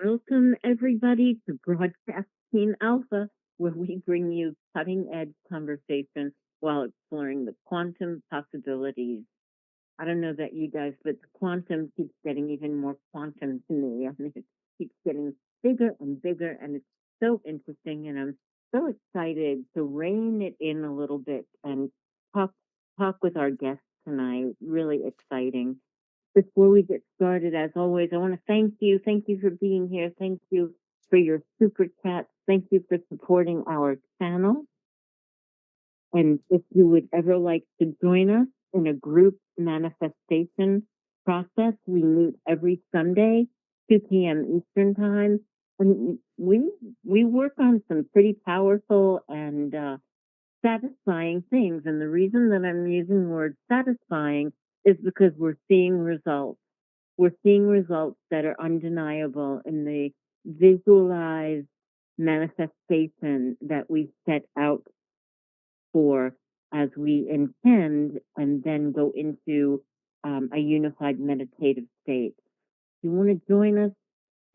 Welcome, everybody, to Broadcast Team Alpha, where we bring you cutting edge conversation while exploring the quantum possibilities. I don't know about you guys, but the quantum keeps getting even more quantum to me. I mean, it keeps getting bigger and bigger, and it's so interesting. And I'm so excited to rein it in a little bit and talk talk with our guests tonight. Really exciting. Before we get started, as always, I want to thank you. Thank you for being here. Thank you for your super chats. Thank you for supporting our channel. And if you would ever like to join us in a group manifestation process, we meet every Sunday, 2 p.m. Eastern Time. And we work on some pretty powerful and satisfying things. And the reason that I'm using the word satisfying is because we're seeing results. We're seeing results that are undeniable in the visualized manifestation that we set out for as we intend and then go into a unified meditative state. If you want to join us,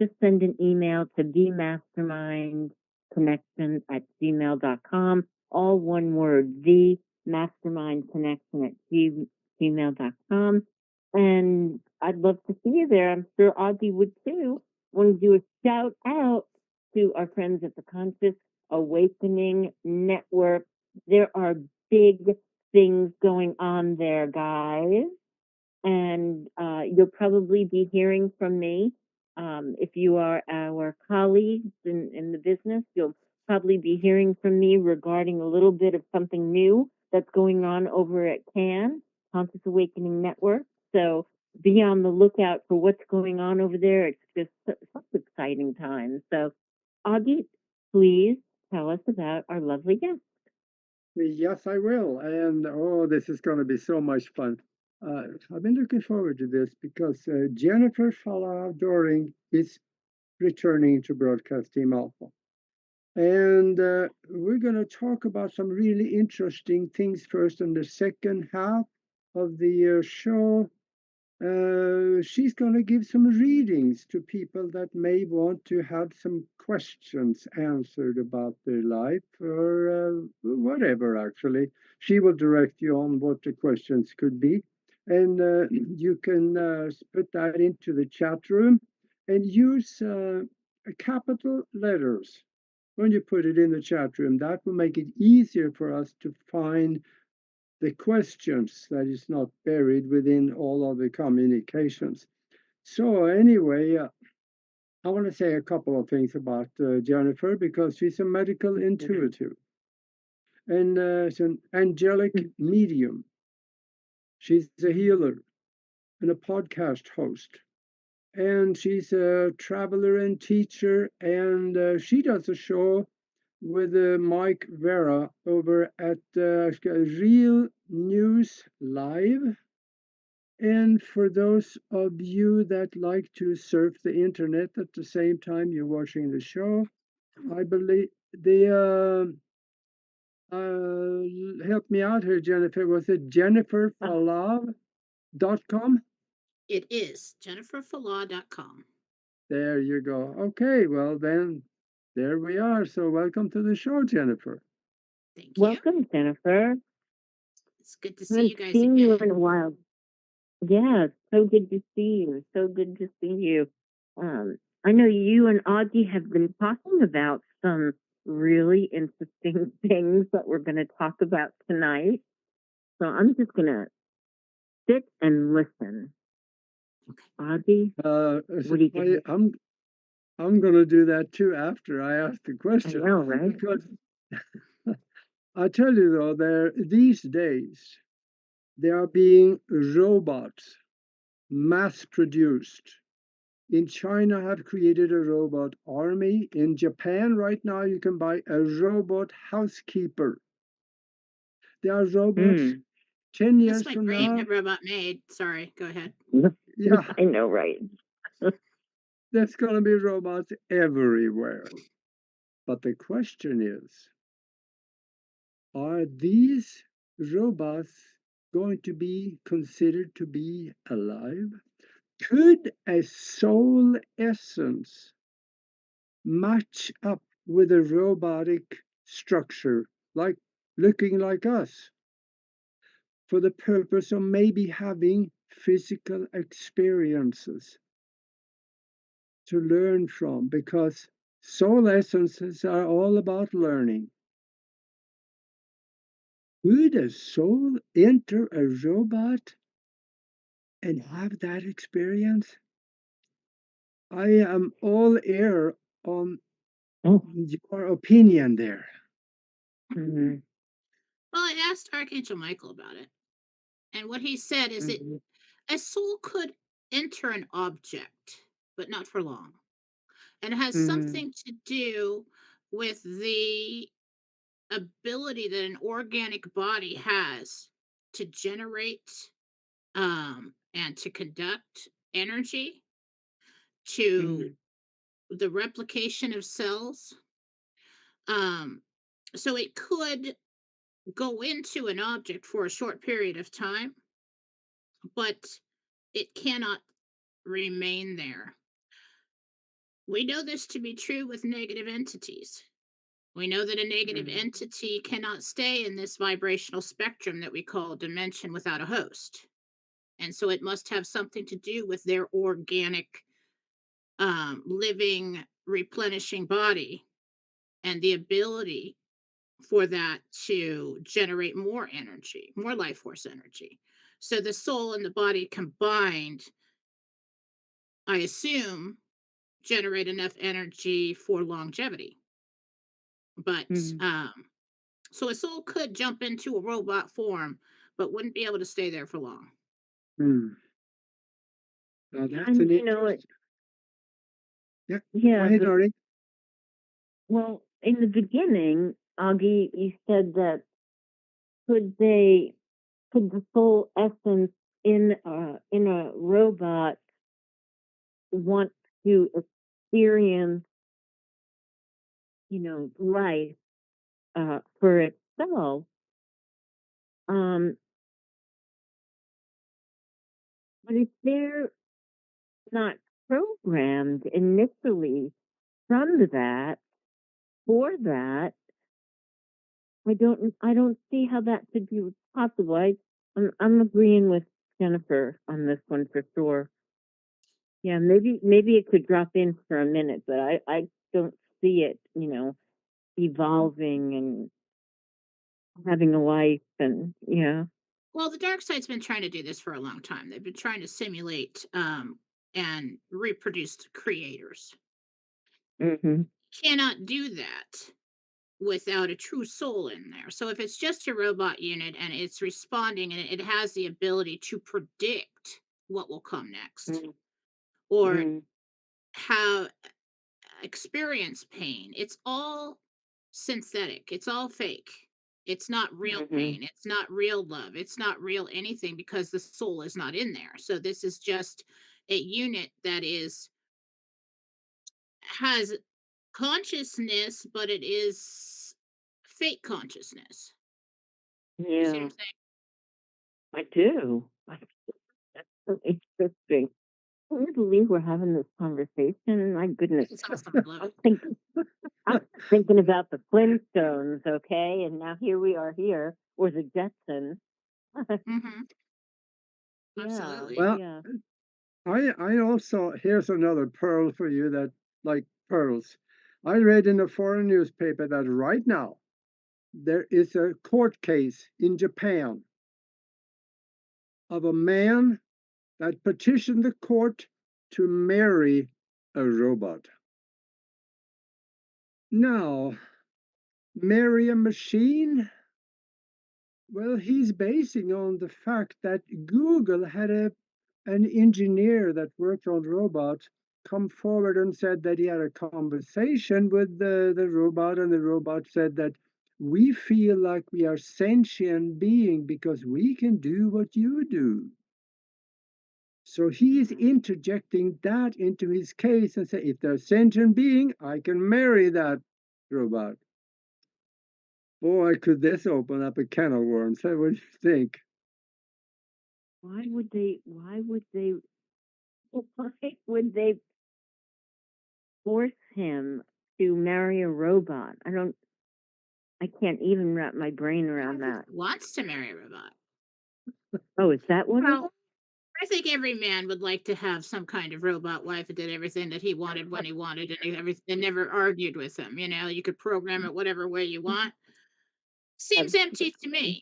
just send an email to themastermindconnection@gmail.com. All one word, themastermindconnection@gmail.com. And I'd love to see you there. I'm sure Audie would too. Want to do a shout out to our friends at the Conscious Awakening Network. There are big things going on there, guys. And you'll probably be hearing from me. If you are our colleagues in the business, you'll probably be hearing from me regarding a little bit of something new that's going on over at CAN, Conscious Awakening Network. So be on the lookout for what's going on over there. It's just such exciting times. So, Augie, please tell us about our lovely guest. Yes, I will. And oh, this is going to be so much fun. I've been looking forward to this because Jennifer Fallaw Doering is returning to Broadcast Team Alpha. And we're going to talk about some really interesting things first in the second half of the show. She's going to give some readings to people that may want to have some questions answered about their life or whatever, actually. She will direct you on what the questions could be. And you can put that into the chat room and use capital letters when you put it in the chat room. That will make it easier for us to find the questions that is not buried within all of the communications. So anyway, I want to say a couple of things about Jennifer because she's a medical intuitive and she's an angelic medium. She's a healer and a podcast host. And she's a traveler and teacher, and she does a show with Mike Vera over at Real News Live. And for those of you that like to surf the internet at the same time you're watching the show, I believe the help me out here, Jennifer. Was it jenniferfallaw.com? It is jenniferfallaw.com. There you go. Okay, well then, there we are. So welcome to the show, Jennifer. Thank you. Welcome, Jennifer. It's good to I see haven't you guys seen you again. in a while. Yeah, so good to see you. So good to see you. I know you and Audie have been talking about some really interesting things that we're going to talk about tonight. So I'm just going to sit and listen. Audie, what do you think? I'm going to do that too after I ask the I question know, right? because I tell you though, these days they are being robots mass produced. In China, have created a robot army. In Japan, right now, you can buy a robot housekeeper. There are robots Hmm. 10 That's years my from dream, now. a robot maid. Sorry, go ahead. Yeah, I know, right? there's going to be robots everywhere. But the question is, are these robots going to be considered to be alive? Could a soul essence match up with a robotic structure, like looking like us, for the purpose of maybe having physical experiences to learn from, because soul essences are all about learning. Would a soul enter a robot and have that experience? I am all ear on Oh. your opinion there. Mhm. Well, I asked Archangel Michael about it, and what he said is it Mhm. a soul could enter an object, but not for long. And it has Mm, something to do with the ability that an organic body has to generate and to conduct energy, to mm, the replication of cells. Um, so it could go into an object for a short period of time, but it cannot remain there. We know this to be true with negative entities. We know that a negative mm, entity cannot stay in this vibrational spectrum that we call dimension without a host. And so it must have something to do with their organic, living, replenishing body and the ability for that to generate more energy, more life force energy. So the soul and the body combined, I assume, generate enough energy for longevity. But mm, so a soul could jump into a robot form, but wouldn't be able to stay there for long. mm. Now that's And an you know, interest. Yeah, go yeah, ahead, Nori. well, in the beginning, Augie, you said that could they could the soul essence in a robot want to experience, life for itself? Um, but if they're not programmed initially from that for that, I don't see how that could be possible. I'm agreeing with Jennifer on this one for sure. Yeah, maybe it could drop in for a minute, but I don't see it, evolving and having a life and yeah. Well, the dark side's been trying to do this for a long time. They've been trying to simulate and reproduce the creators. Mhm. Cannot do that without a true soul in there. So if it's just a robot unit and it's responding and it has the ability to predict what will come next Mm, or mm, have experience pain, it's all synthetic. It's all fake. It's not real mhm. pain. It's not real love. It's not real anything because the soul is not in there. So this is just a unit that is has consciousness, but it is fake consciousness. You see what I'm Yeah, saying? I do. That's so interesting. Can you believe we're having this conversation? My goodness. It's awesome. I love I'm it. thinking I'm thinking about the Flintstones, okay? And now here we are here, or the Jetsons. Hmm. Yeah, Absolutely. Well, yeah. I also, here's another pearl for you that, like pearls. I read in a foreign newspaper that right now there is a court case in Japan of a man that petitioned the court to marry a robot. Now, marry a machine? Well, he's basing on the fact that Google had an engineer that worked on robots come forward and said that he had a conversation with the robot, and the robot said that we feel like we are sentient being because we can do what you do. So he is Mhm. interjecting that into his case and say, if they're sentient being, I can marry that robot. Boy, could this open up a can of worms. Hey, what do you think? Why would they force him? to marry a robot? I can't even wrap my brain around that. Wants to marry a robot. Oh, is that what it is? Well, I think every man would like to have some kind of robot wife that did everything that he wanted when he wanted and everything and never argued with him. You know, you could program it whatever way you want. Seems empty to me.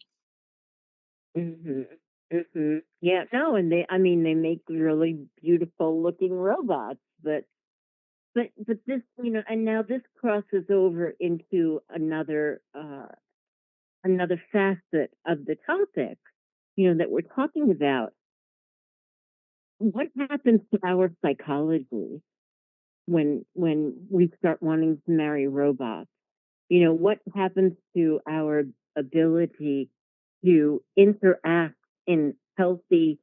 Mhm. Mhm. Yeah, no, and I mean, they make really beautiful looking robots, but this, and now this crosses over into another facet of the topic, that we're talking about. What happens to our psychology when we start wanting to marry robots? What happens to our ability to interact in healthy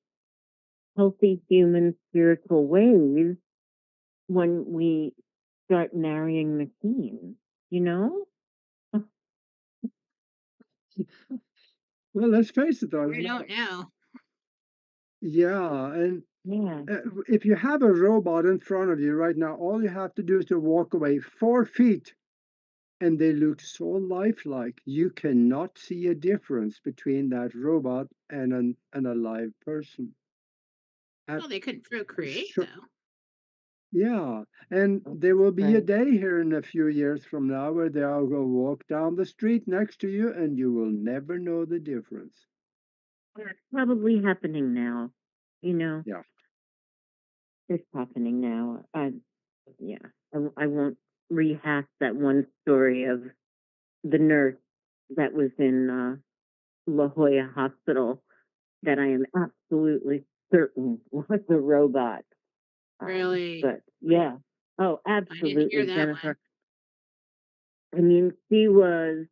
human spiritual ways when we start marrying machines, you know? Well, let's face it, I don't know. yeah, and Yeah. if you have a robot in front of you right now, all you have to do is to walk away 4 feet, and they look so lifelike. You cannot see a difference between that robot and an alive person. At Well, they couldn't procreate sure, though. yeah, and there will be a Right. day here in a few years from now where they'll go walk down the street next to you, and you will never know the difference. It's probably happening now. You know, Yeah. it's happening now. Yeah, I won't rehash that one story of the nurse that was in La Jolla Hospital that I am absolutely certain was a robot. Really? But yeah, oh, I didn't hear absolutely, that one. Jennifer. I mean, she was.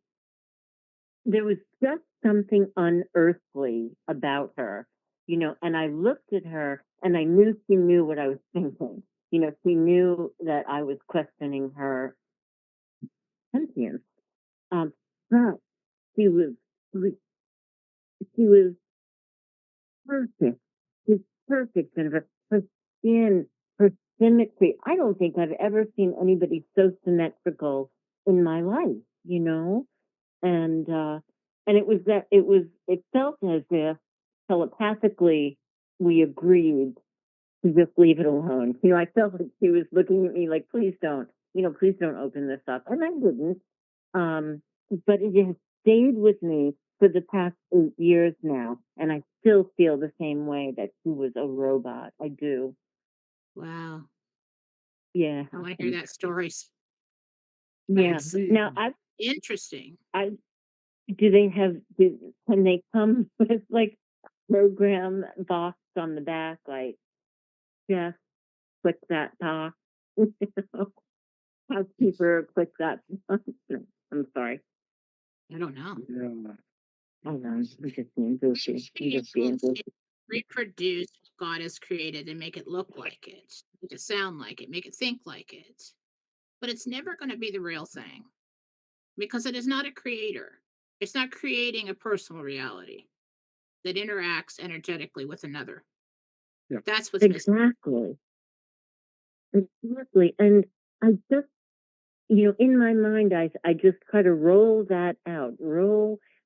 There was just something unearthly about her, and I looked at her and I knew she knew what I was thinking. She knew that I was questioning her sentience. Um, but she was, she was perfect. She's perfect, Jennifer. Her skin, her symmetry. I don't think I've ever seen anybody so symmetrical in my life, and it felt as if telepathically we agreed to just leave it alone. I felt like she was looking at me like, please don't open this up, and I didn't. um but it has stayed with me for the past 8 years now, and I still feel the same way that she was a robot. I do. Wow. Yeah. I want to hear that story. Yeah. That's Now interesting. I do they have can they come with like program box on the back, like, just click that box? Housekeeper, click that. I'm sorry. I don't know. Yeah. Hold on. I'm just being goofy. Should I'm be just able being to goofy. reproduce what God has created and make it look like it, make it sound like it, make it think like it. But it's never going to be the real thing because it is not a creator. It's not creating a personal reality that interacts energetically with another. Yeah. That's what's missing. Exactly. Exactly. And I just, in my mind, I just try to roll that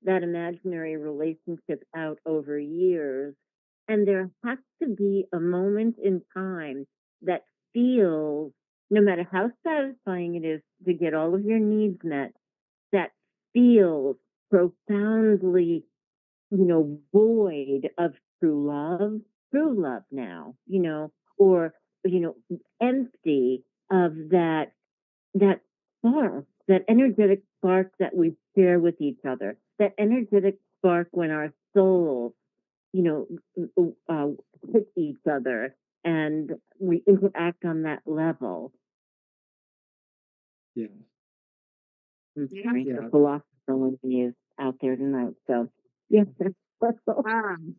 imaginary relationship out over years. And there has to be a moment in time that feels, no matter how satisfying it is to get all of your needs met, that feels profoundly, void of true love now, or, empty of that spark, that energetic spark that we share with each other, that energetic spark when our souls, you know, hit each other and we interact on that level. Yeah. I'm Yeah. sorry, the Yeah. philosopher one is out there tonight. So, yeah, that's all. Um,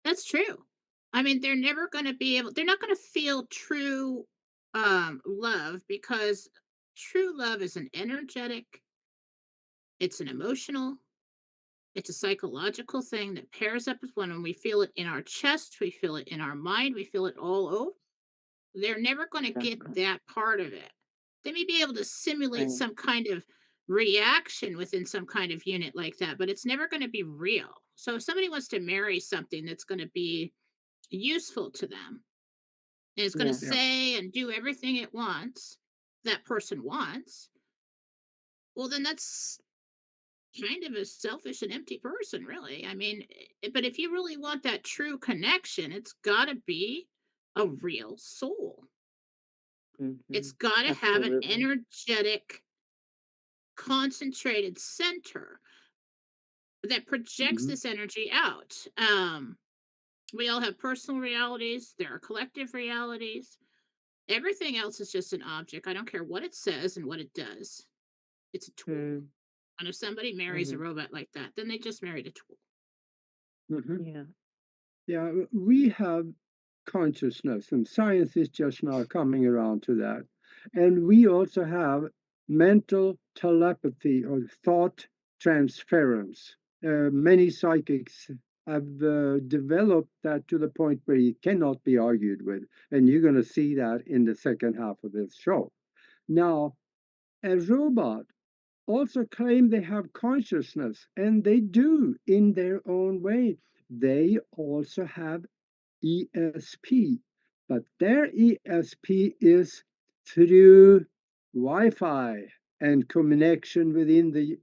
that's true. I mean, they're not going to feel true love because true love is an energetic, it's an emotional, it's a psychological thing that pairs up with one, and we feel it in our chest, we feel it in our mind, we feel it all over. They're never going to get that part of it. They may be able to simulate Right. some kind of reaction within some kind of unit like that, but it's never going to be real. So if somebody wants to marry something that's going to be useful to them and it's going to Yeah. Yeah. say and do everything it wants, that person wants, well, then that's kind of a selfish and empty person, really. I mean, but if you really want that true connection, it's got to be a real soul. Hmm. It's got to have an Absolutely. energetic, concentrated center that projects Hmm. this energy out. We all have personal realities, there are collective realities. Everything else is just an object. I don't care what it says and what it does. It's a tool. Mm-hmm. And if somebody marries a robot like that, then they just married a tool. Hmm. Yeah. Yeah, we have consciousness, and science is just now coming around to that. And we also have mental telepathy or thought transference. Many psychics have developed that to the point where it cannot be argued with. And you're going to see that in the second half of this show. Now, a robot also claim they have consciousness, and they do in their own way. They also have ESP, but their ESP is through Wi-Fi and connection within the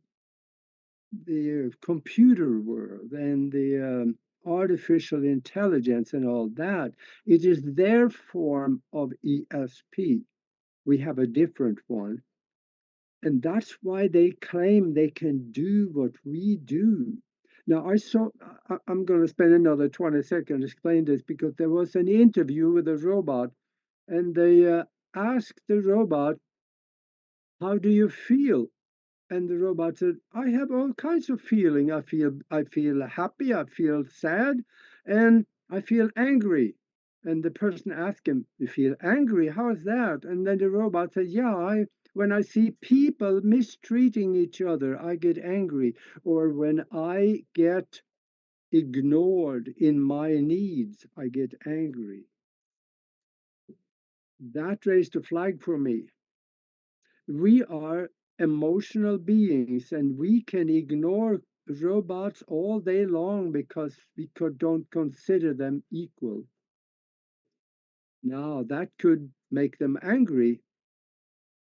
computer world and the artificial intelligence and all that. It is their form of ESP. We have a different one, and that's why they claim they can do what we do. Now, I'm going to spend another 20 seconds explain this because there was an interview with a robot, and they asked the robot, "How do you feel?" And the robot said, "I have all kinds of feeling. I feel happy, I feel sad, and I feel angry." And the person asked him, "You feel angry? How is that?" And then the robot said, "Yeah, when I see people mistreating each other, I get angry. Or when I get ignored in my needs, I get angry." That raised a flag for me. We are emotional beings, and we can ignore robots all day long because don't consider them equal. Now, that could make them angry.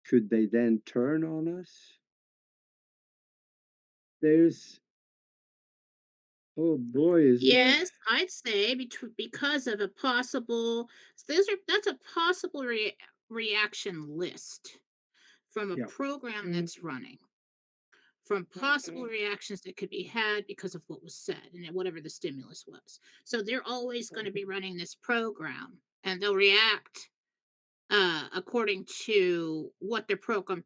Could they then turn on us? There's, oh boy, is it, Yes, I'd say because of a possible, that's a possible reaction list from a yeah. program Mm-hmm. that's running, from possible reactions that could be had because of what was said and whatever the stimulus was. So they're always going to be running this program, and they'll react according to what their program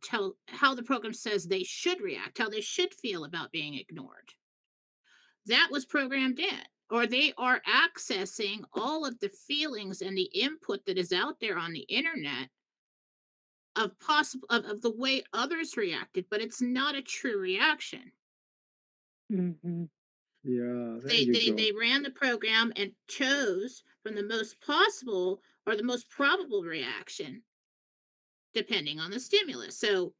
how the program says they should react, how they should feel about being ignored. That was programmed in, or they are accessing all of the feelings and the input that is out there on the internet of possible of the way others reacted, but it's not a true reaction. Mm-hmm. Yeah, there they you they go. they ran the program and chose from the most possible or the most probable reaction depending on the stimulus. So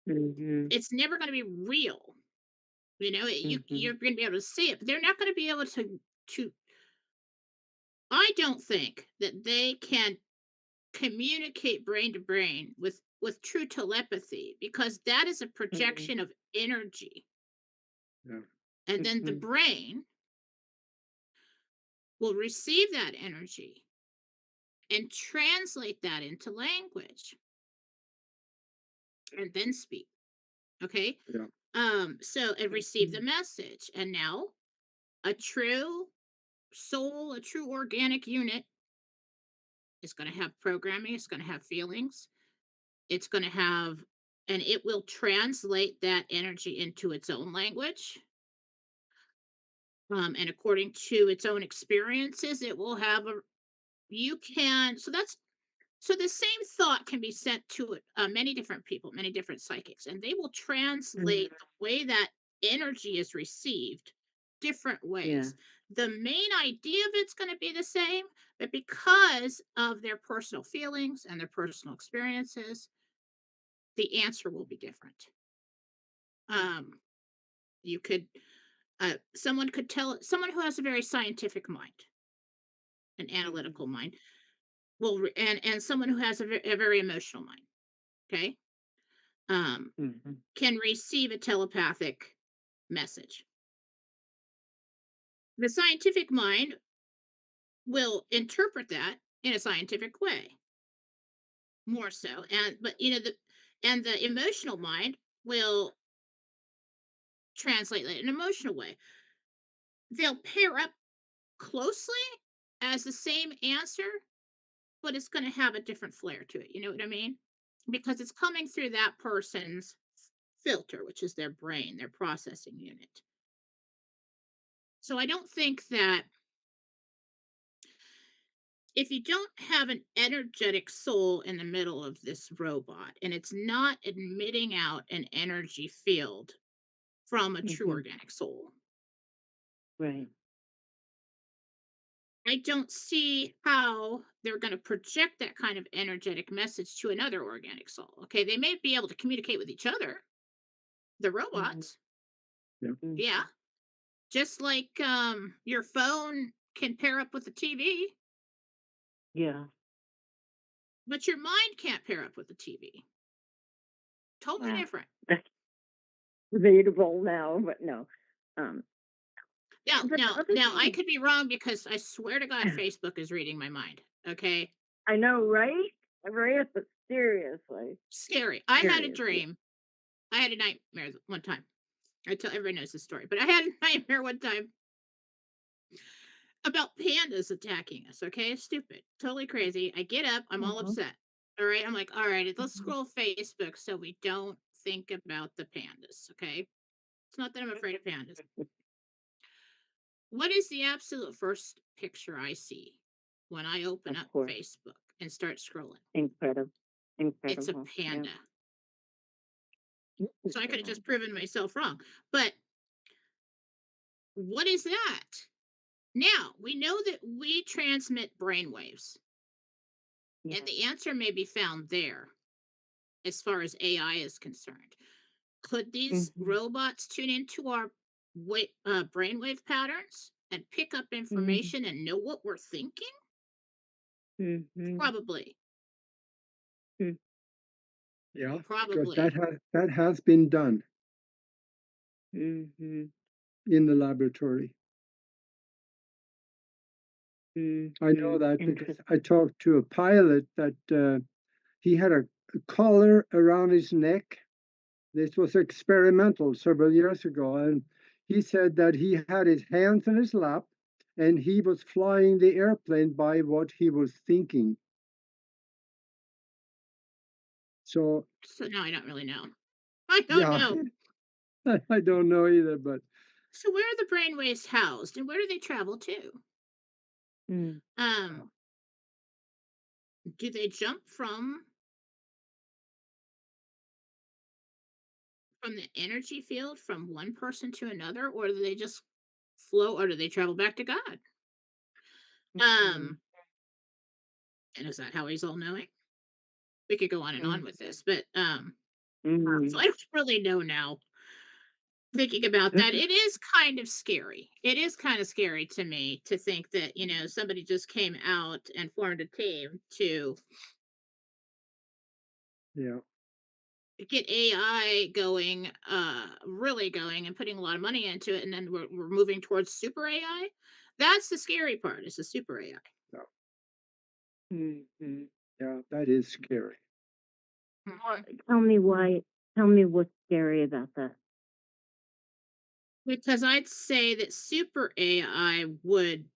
Mm-hmm. it's never going to be real. Mm-hmm. You're going to be able to see it, but they're not going to be able to. I don't think that they can communicate brain to brain with true telepathy, because that is a Mm-hmm. projection of energy, Yeah. and then the Mm-hmm. brain will receive that energy and translate that into language and then speak. Okay. Yeah. So it received the message, and now a true soul, a true organic unit is going to have programming, it's going to have feelings, it's going to have, and it will translate that energy into its own language. And according to its own experiences, it will have a, you can, so the same thought can be sent to many different people, many different psychics, and they will translate Mm-hmm. the way that energy is received different Yeah. ways. The main idea of it's going to be the same, but because of their personal feelings and their personal experiences, the answer will be different. Um, you could someone could tell someone who has a very scientific mind, an Mhm. analytical mind, and someone who has a very emotional mind. Okay, um, Mhm. can receive a telepathic message. The scientific mind will interpret that in a scientific way, more so, and the emotional mind will translate that in an emotional way. They'll pair up closely as the same answer, but it's going to have a different flair to it. You know what I mean? Because it's coming through that person's filter, which is their brain, their processing unit. So I don't think that if you don't have an energetic soul in the middle of this robot and it's not emitting out an energy field from a true Mhm. organic soul, Right. I don't see how they're going to project that kind of energetic message to another organic soul. Okay, they may be able to communicate with each other, the Mhm. robots. Yeah. Yeah, Mhm. just like your phone can pair up with the TV, Yeah. but your mind can't pair up with the TV. Totally Wow. different. That's debatable now, but no. Um, Now, but the now, other now, I thing could be wrong because I swear to God, Facebook is reading my mind. Okay, I know, right? Right? Seriously. scary. I had a Seriously. dream. I had a nightmare one time. I tell everybody knows this story, but I had a nightmare one time about pandas attacking us. Okay, it's stupid, totally crazy. I get up, I'm all Uh-huh. upset. All right, I'm like, all right, let's Mhm. scroll Facebook so we don't think about the pandas. Okay, it's not that I'm afraid of pandas. What is the absolute first picture I see when I open Of up course. Facebook and start scrolling? Incredible. It's a Incredible. Yeah. panda. So I could have just proven myself wrong. But what is that? Now, we know that we transmit brainwaves, and Yeah. the answer may be found there as far as AI is concerned. Could these Mhm. robots tune into our brainwave patterns and pick up Mhm. information and know what we're thinking? Mhm. Probably. Mhm. Yeah, because Probably. that has been done Mhm. in the laboratory. I know Mhm. that because I Interesting. talked to a pilot that he had a collar around his neck. This was experimental several years ago, and he said that he had his hands in his lap and he was flying the airplane by what he was thinking. So, So now I don't really know. I don't yeah, know. I don't know either, but So where are the brainwaves housed and where do they travel to? Mm. Um, do they jump from the energy field from one person to another, or do they just flow, or do they travel back to God? Mhm. Um, and is that how he's all knowing? We could go on and on Mhm. with this, but so Mhm. I don't really know now. Thinking about this that, is, it is kind of scary. It is kind of scary to me to think that somebody just came out and formed a team to yeah, get AI going, really going and putting a lot of money into it, and then we're moving towards super AI. That's the scary part, is the super AI. yeah, Mhm. yeah, that is scary. Well, Mhm. tell me why. Tell me what's scary about that. Because I'd say that super AI would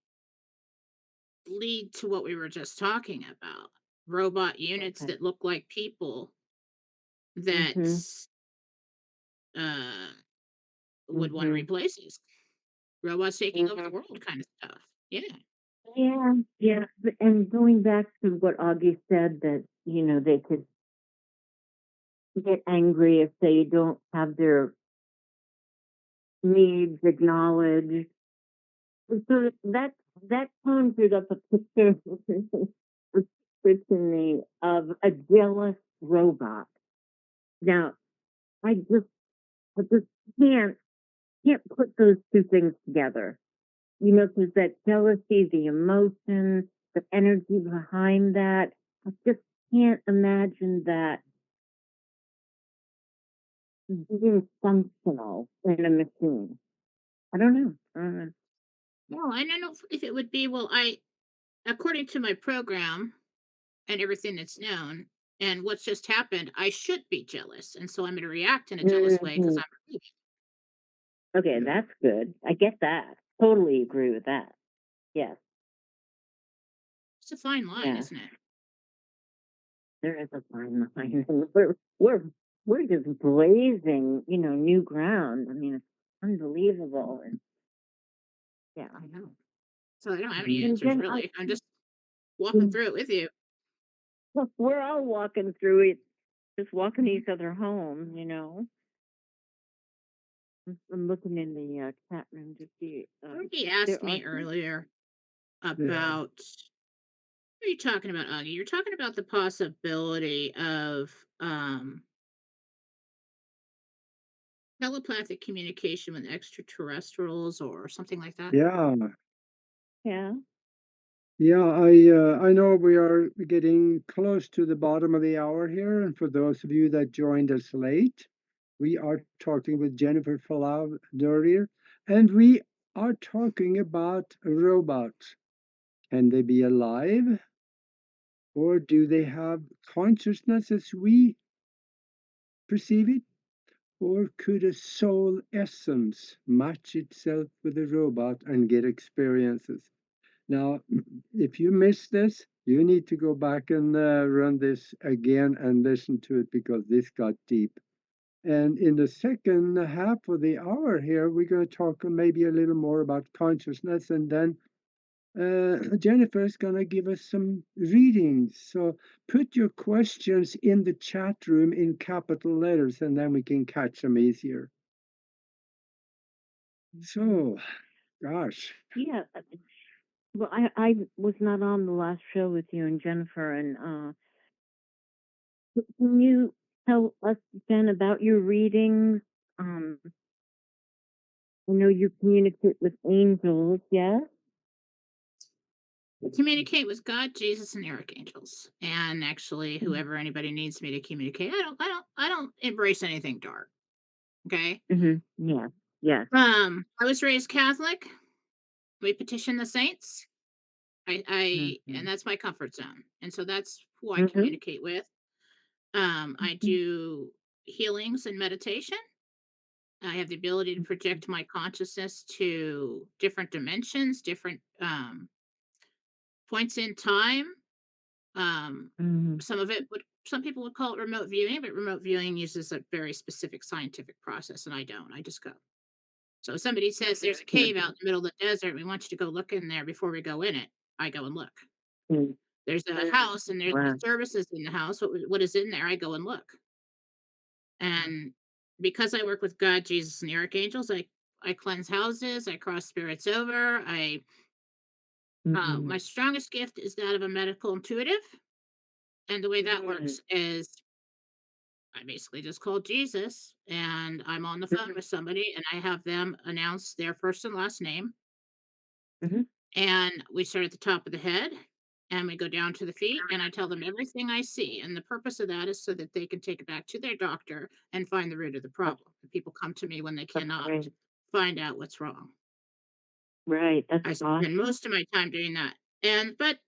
lead to what we were just talking about, robot units Okay. that look like people that Mhm. uh, would want to Mhm. replace us. Robots taking over the Mhm. world, kind of stuff. Yeah. Yeah. Yeah. And going back to what Augie said, that they could get angry if they don't have their needs acknowledged. So that conjured up a picture, a picture to me of a jealous robot. Now, I just can't put those two things together. Because that jealousy, the emotion, the energy behind that, I just can't imagine that being functional in a machine. I don't know. I don't know. Well, I don't know if it would be, well, according to my program and everything that's known and what's just happened, I should be jealous. And so I'm going to react in a jealous way because Mhm. I'm relieved. Okay, Yeah. that's good. I get that. Totally agree with that. Yes, It's a fine line, yes. isn't it? There is a fine line. And we're just blazing, new ground. I mean, it's unbelievable. And yeah. I know. So I don't have any Mhm. And answers Jen, really. I'm just walking through it with you. we're all walking through it, just walking Mhm. each other home. I'm looking in the chat room to see. Somebody There asked are me some. earlier Yeah. about what are you talking about, Augie? You're talking about the possibility of telepathic communication with extraterrestrials or something like that. Yeah. Yeah. Yeah, I know we are getting close to the bottom of the hour here, and for those of you that joined us late, we are talking with Jennifer Fallaw Doering, and we are talking about robots. Can they be alive, or do they have consciousness as we perceive it, or could a soul essence match itself with a robot and get experiences? Now, if you missed this, you need to go back and run this again and listen to it because this got deep. And in the second half of the hour here, we're going to talk maybe a little more about consciousness, and then Jennifer is going to give us some readings. So put your questions in the chat room in capital letters, and then we can catch them easier. Mhm. So, gosh, Yeah. Well, I was not on the last show with you and Jennifer, and can you tell us, Jen, about your readings? Um, I know you communicate with angels, yes? Communicate with God, Jesus, and the archangels, and actually whoever anybody needs me to communicate. I don't embrace anything dark. Okay. Mm-hmm. Yeah. Yes. I was raised Catholic. We petition the saints. And Mm-hmm. that's my comfort zone, and so that's who I Mm-hmm. communicate with. I Mm-hmm. do healings and meditation. I have the ability to project my consciousness to different dimensions, different points in time. Um, Mm-hmm. some people would call it remote viewing, but remote viewing uses a very specific scientific process, and I don't. I just go. So if somebody says there's a cave out in the middle of the desert, we want you to go look in there before we go in it. I go and look. Mm-hmm. There's a house and there's Wow. services in the house. What is in there? I go and look. And because I work with God, Jesus, and the archangels, I cleanse houses. I cross spirits over. Mm-hmm. My strongest gift is that of a medical intuitive. And the way that Mm-hmm. works is I basically just call Jesus and I'm on the phone with somebody and I have them announce their first and last name. Mm-hmm. And we start at the top of the head and we go down to the feet and I tell them everything I see. And the purpose of that is so that they can take it back to their doctor and find the root of the That's, problem. And people come to me when they that's cannot great. find out what's wrong. Right. That's I spend awesome. most of my time doing that. But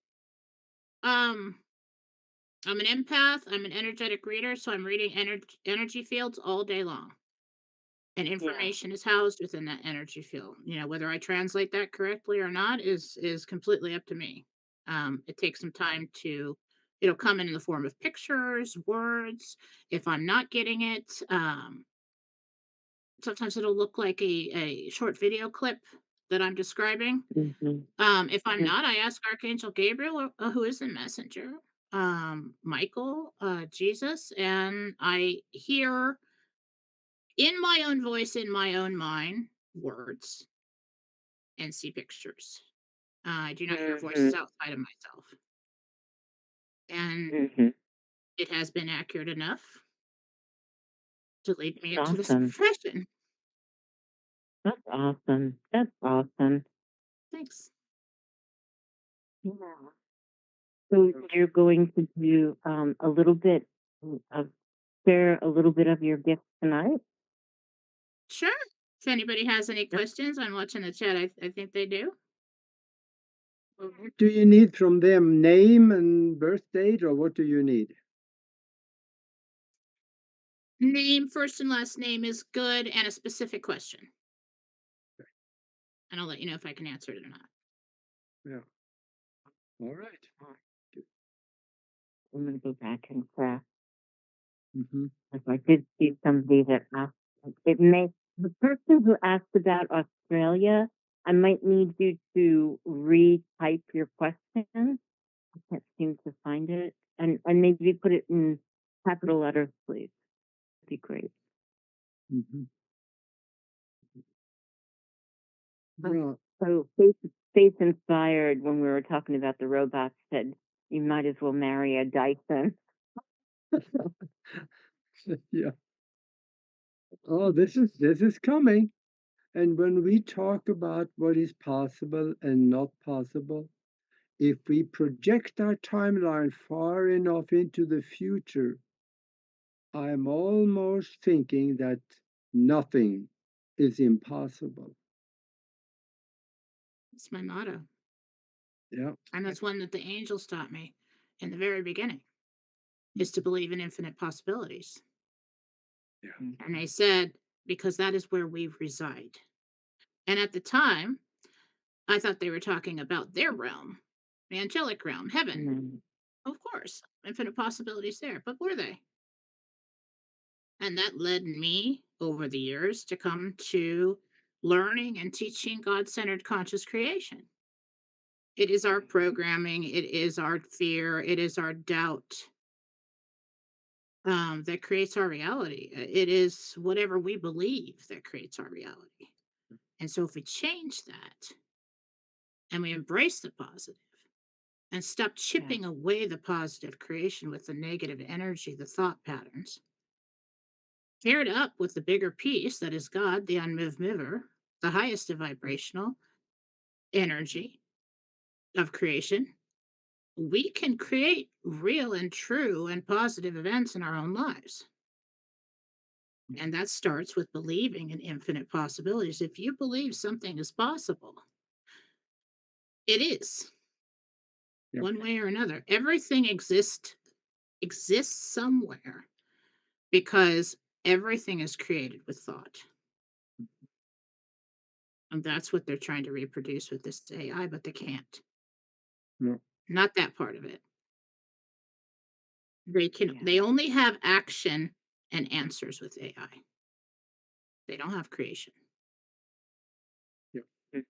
um I'm an empath, I'm an energetic reader, so I'm reading energy fields all day long. And Yeah. information is housed within that energy field. Whether I translate that correctly or not is completely up to me. It takes some time to it'll come in the form of pictures, words. If I'm not getting it, sometimes it'll look like a short video clip that I'm describing. Mm-hmm. If I'm not, I ask Archangel Gabriel, who is the messenger, Michael, Jesus, and I hear in my own voice, in my own mind, words and see pictures. I do not hear Mm-hmm. voices outside of myself. And Mm-hmm. it has been accurate enough. to lead me into this Awesome. profession. That's awesome. That's awesome. Thanks. Yeah. So you're going to do a little bit of share a little bit of your gift tonight? Sure. If anybody has any Yep. questions, I'm watching the chat. I think they do. What do you need from them? Name and birth date, or what do you need? Name, first and last name is good, and a specific question. And I'll let you know if I can answer it or not. Yeah. All right. I'm gonna go back and craft. Mm-hmm. If I did see somebody that asked, it may the person who asked about Australia, I might need you to retype your question. I can't seem to find it, and maybe put it in capital letters, please. That'd be great. Mm-hmm. Oh, Yeah. so Faith Inspired, when we were talking about the robots, said you might as well marry a Dyson. Yeah. Oh, this is coming. And when we talk about what is possible and not possible, if we project our timeline far enough into the future, I'm almost thinking that nothing is impossible. It's my motto. Yeah. And that's one that the angels taught me in the very beginning, is to believe in infinite possibilities. Yeah. And they said, because that is where we reside. And at the time, I thought they were talking about their realm, the angelic realm, heaven. Mm, Of course, infinite possibilities there. But were they? And that led me over the years to come to learning and teaching God centered conscious creation. It is our programming, it is our fear, it is our doubt that creates our reality. It is whatever we believe that creates our reality. And so if we change that and we embrace the positive and stop yeah, chipping away the positive creation with the negative energy, the thought patterns, pair it up with the bigger piece that is God, the unmoved mover, the highest of vibrational energy of creation, we can create real and true and positive events in our own lives. And that starts with believing in infinite possibilities. If you believe something is possible, it is Yep. one way or another. Everything exists somewhere because everything is created with thought. And that's what they're trying to reproduce with this AI, but they can't. No. Not that part of it. yeah, They only have action and answers with AI. They don't have creation. Yep. mm,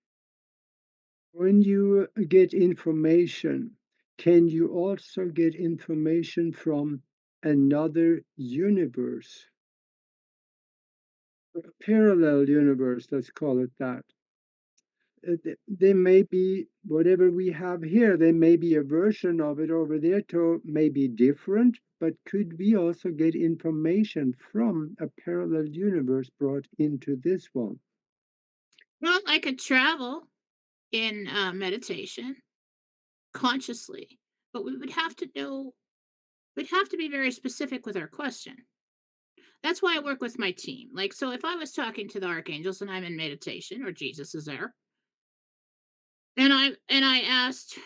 When you get information, can you also get information from another universe? A parallel universe, let's call it that. There may be whatever we have here, there may be a version of it over there to may be different, but could we also get information from a parallel universe brought into this one? Well, I could travel in meditation consciously, but we would have to know, we'd have to be very specific with our question. That's why I work with my team. Like, so if I was talking to the archangels and I'm in meditation or Jesus is there, and I asked,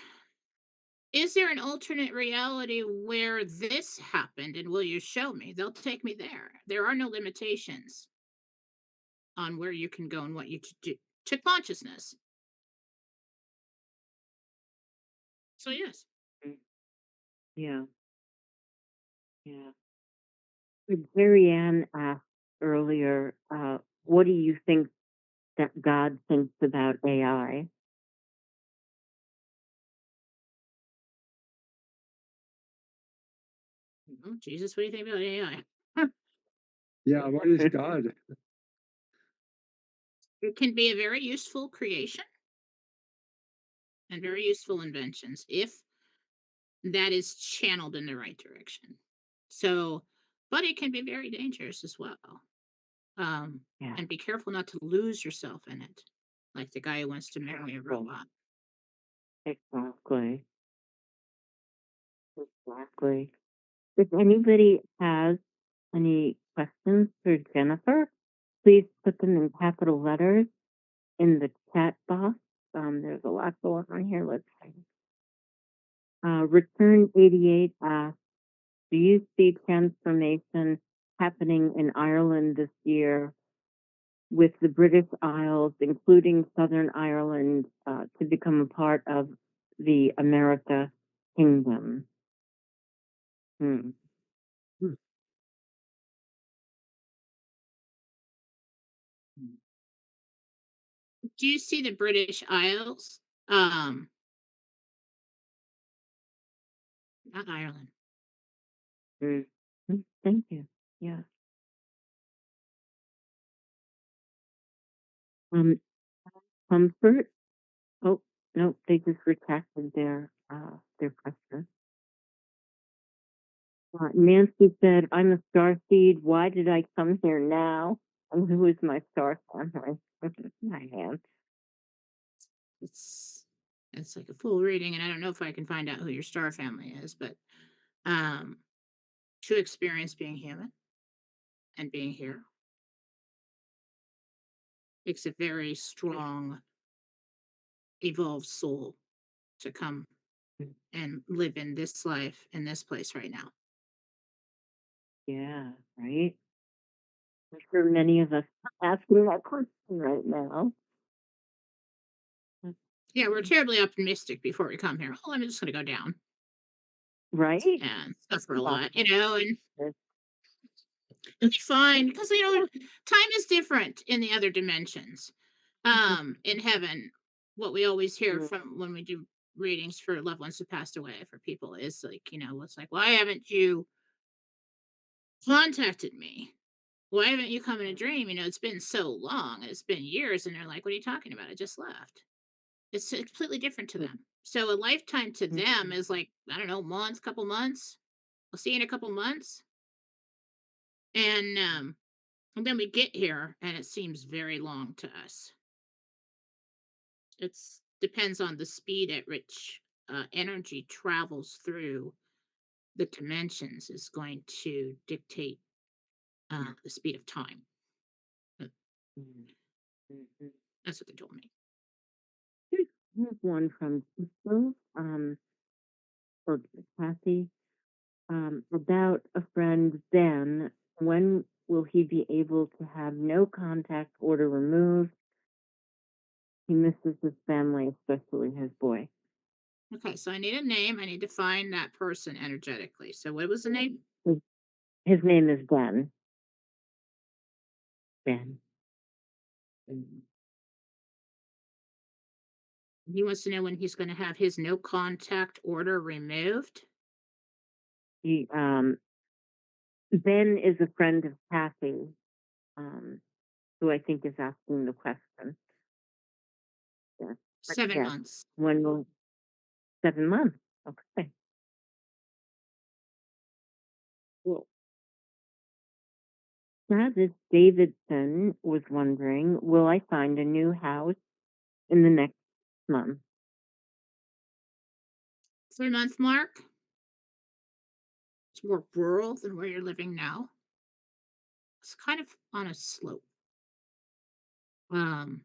is there an alternate reality where this happened and will you show me? They'll take me there. There are no limitations on where you can go and what you to do to consciousness. So yes. mm, yeah, yeah. But Jerry Ann asked earlier, what do you think that God thinks about AI? Oh, Jesus, what do you think about AI? Yeah, what is God? It can be a very useful creation and very useful inventions if that is channeled in the right direction. So but it can be very dangerous as well. Um, Yeah. and be careful not to lose yourself in it, like the guy who wants to marry a Right. robot. Exactly. Exactly. If anybody has any questions for Jennifer, please put them in capital letters in the chat box. There's a lot going on here. Let's see. Return 88 asks, do you see transformation happening in Ireland this year with the British Isles, including Southern Ireland, to become a part of the America Kingdom? Hmm. Hmm. Do you see the British Isles? Um, Not Ireland. Mm. Thank you. Yeah. Um, comfort. Oh, no, they just retracted their question. Nancy said, "I'm a star seed. Why did I come here now? And who is my star family?" My hand. It's it's like a full reading, and I don't know if I can find out who your star family is, but um, to experience being human and being here takes a very strong, evolved soul to come and live in this life in this place right now. Yeah, right. I'm sure many of us are asking that question right now. Yeah, we're terribly optimistic before we come here. Oh, I'm just going to go down Right? and suffer a Well, lot, and it's fine because time is different in the other dimensions. In heaven, what we always hear from when we do readings for loved ones who passed away for people is like, it's like, why haven't you contacted me? Why haven't you come in a dream? It's been so long. It's been years. And they're like, what are you talking about? I just left. It's completely different to them. So a lifetime to them is like, I don't know, months, couple months. We'll see you in a couple months. And then we get here and it seems very long to us. It's depends on the speed at which energy travels through the dimensions is going to dictate the speed of time. Uh, That's what they told me. Here's one from Crystal, or Kathy, about a friend, Ben. When will he be able to have no contact order removed? He misses his family, especially his boy. Okay, so I need a name. I need to find that person energetically. So what was the name? His, his name is Ben. Ben. He wants to know when he's going to have his no contact order removed. He, Ben is a friend of Kathy, um, who I think is asking the question. Yeah. But Seven yes, months. when will 7 months? Okay. Cool. Travis Davidson was wondering, will I find a new house in the next month? 3 month mark. It's more rural than where you're living now. It's kind of on a slope. Um,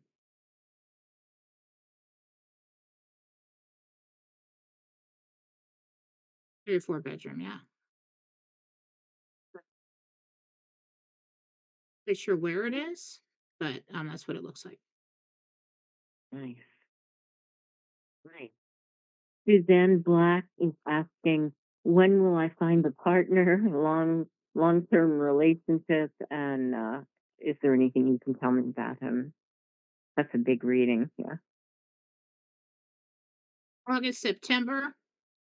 3 or 4 bedroom. Yeah. Not sure where it is, but that's what it looks like. Nice. Nice. Suzanne Black is asking, when will I find a partner, long-term relationship, and is there anything you can tell me about him? That's a big reading. Yeah. August, September.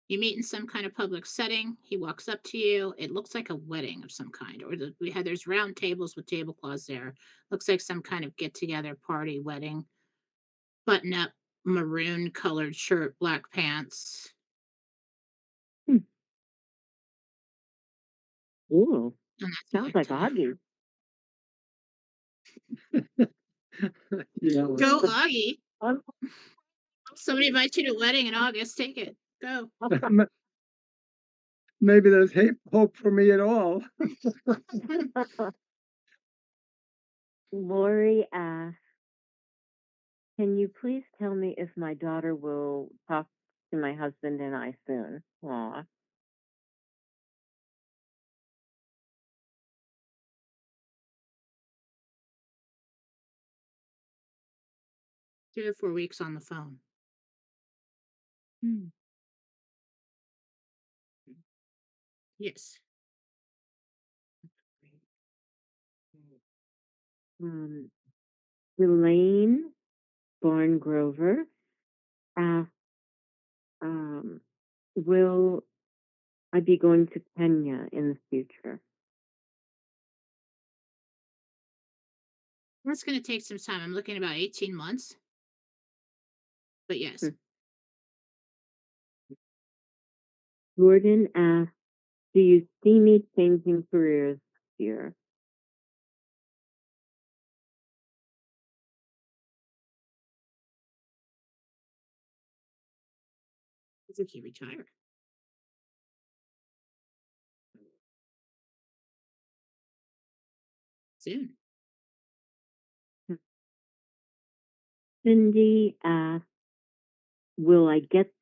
You meet in some kind of public setting. He walks up to you. It looks like a wedding of some kind, or there's round tables with tablecloths there. Looks like some kind of get together party wedding. Button up, maroon colored shirt, black pants. Hmm. Ooh. and that's a Sounds like lifetime. Auggie. Yeah. Go Augie. Um, Somebody invites you to a wedding in August, take it. Go. Maybe there's hope for me at all. Lori asks, can you please tell me if my daughter will talk to my husband and I soon? Aw. 2 to 4 weeks on the phone. Hmm. Yes. Um, Elaine Barngrover asks, um, will I be going to Kenya in the future? That's gonna take some time. I'm looking at about 18 months, but yes. Hmm. Jordan asks, do you see me changing careers this year? I think he retired soon. Hmm. Cindy asks, will I get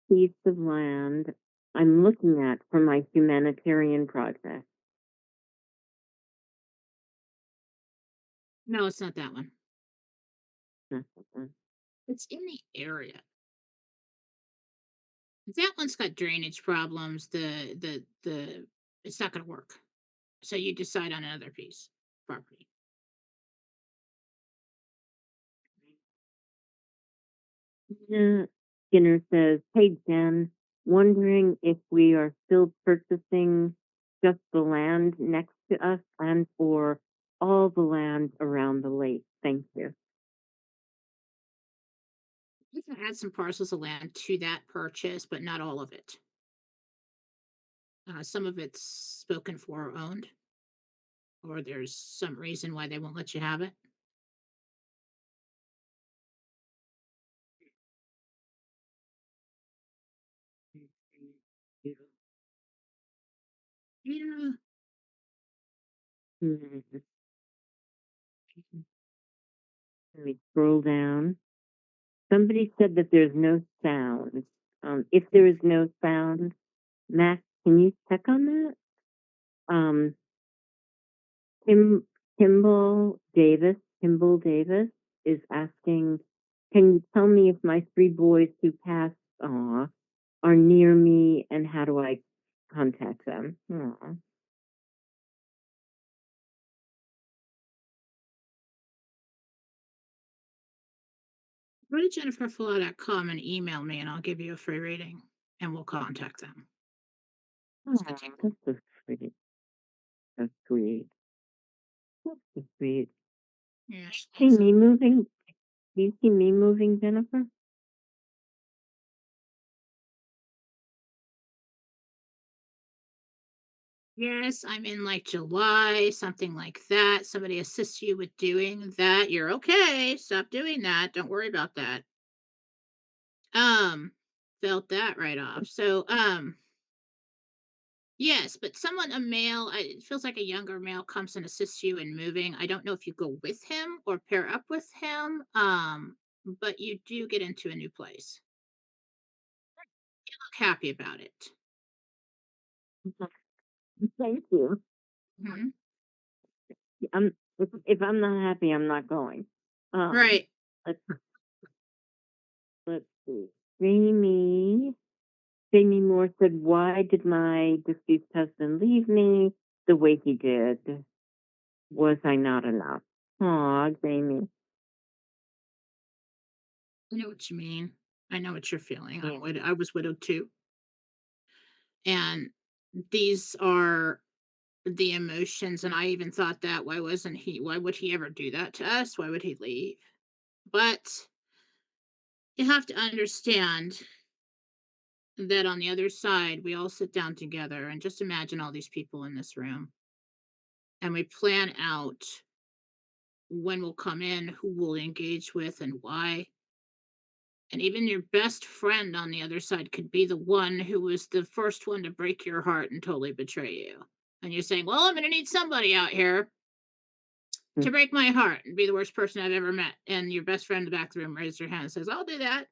the piece of land I'm looking at for my humanitarian project? No, it's not that one. Hmm. It's in the area. That one's got drainage problems. The it's not gonna work. So you decide on another piece of property. Tina Skinner says, hey Jen, wondering if we are still purchasing just the land next to us and for all the land around the lake. Thank you. You can add some parcels of land to that purchase, but not all of it. Some of it's spoken for or owned, or there's some reason why they won't let you have it. Yeah. Mhm. Let me scroll down. Somebody said that there's no sound. If there is no sound, Max, can you check on that? Um, Kim, Kimball Davis is asking, can you tell me if my three boys who passed are near me and how do I contact them? Aw. Go to jenniferfallaw.com and email me, and I'll give you a free reading, and we'll contact them. It's gonna take. That's so sweet. So sweet. That's so sweet. Yeah. See me moving? Do you see me moving, Jennifer? Yes, I'm in like July, something like that. Somebody assists you with doing that. You're okay. Stop doing that. Don't worry about that. Um, felt that right off. So, yes, but someone, a male, it feels like a younger male comes and assists you in moving. I don't know if you go with him or pair up with him. But you do get into a new place. Look happy about it. Thank you. Mhm. If I'm not happy, I'm not going. Um, Right. let's let's see. Jamie Jamie Moore said, "Why did my deceased husband leave me the way he did? Was I not enough?" Aw, Jamie. I know what you mean. I know what you're feeling. Yeah. I was widowed too. And these are the emotions, and I even thought that, why would he ever do that to us? Why would he leave? But you have to understand that on the other side, we all sit down together and just imagine all these people in this room. and we plan out when we'll come in, who we'll engage with, and why. And even your best friend on the other side could be the one who was the first one to break your heart and totally betray you. And you're saying, well, I'm going to need somebody out here to break my heart and be the worst person I've ever met. And your best friend in the back of the room raises her hand and says, I'll do that.